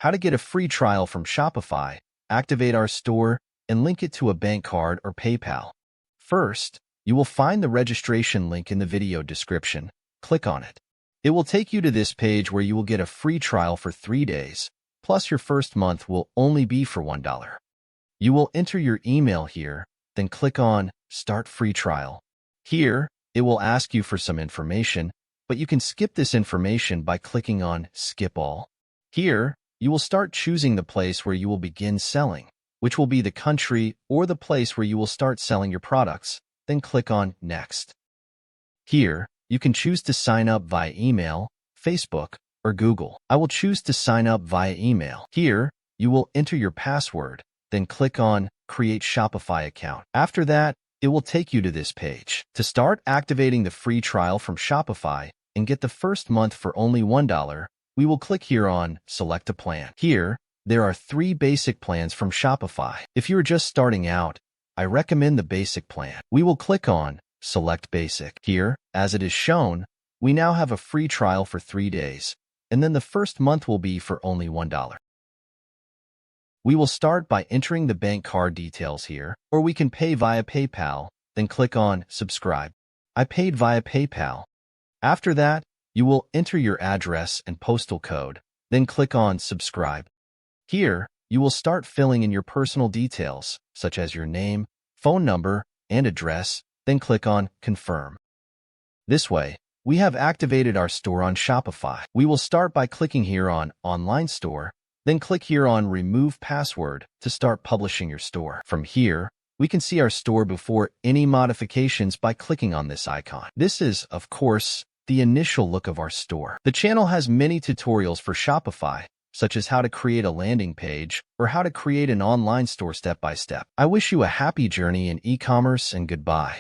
How to get a free trial from Shopify, activate our store, and link it to a bank card or PayPal. First, you will find the registration link in the video description. Click on it. It will take you to this page where you will get a free trial for 3 days, plus your first month will only be for $1. You will enter your email here, then click on Start Free Trial. Here, it will ask you for some information, but you can skip this information by clicking on Skip All. Here, you will start choosing the place where you will begin selling, which will be the country or the place where you will start selling your products, then click on Next. Here, you can choose to sign up via email, Facebook, or Google. I will choose to sign up via email. Here, you will enter your password, then click on Create Shopify Account. After that, it will take you to this page. To start activating the free trial from Shopify and get the first month for only $1, we will click here on Select a Plan. Here, there are 3 basic plans from Shopify. If you are just starting out, I recommend the basic plan. We will click on Select Basic. Here, as it is shown, we now have a free trial for 3 days, and then the first month will be for only $1. We will start by entering the bank card details here, or we can pay via PayPal, then click on Subscribe. I paid via PayPal. After that, you will enter your address and postal code, then click on Subscribe. Here, you will start filling in your personal details, such as your name, phone number, and address, then click on Confirm. This way, we have activated our store on Shopify. We will start by clicking here on Online Store, then click here on Remove Password to start publishing your store. From here, we can see our store before any modifications by clicking on this icon. This is, of course, the initial look of our store. The channel has many tutorials for Shopify, such as how to create a landing page or how to create an online store step by step. I wish you a happy journey in e-commerce and goodbye.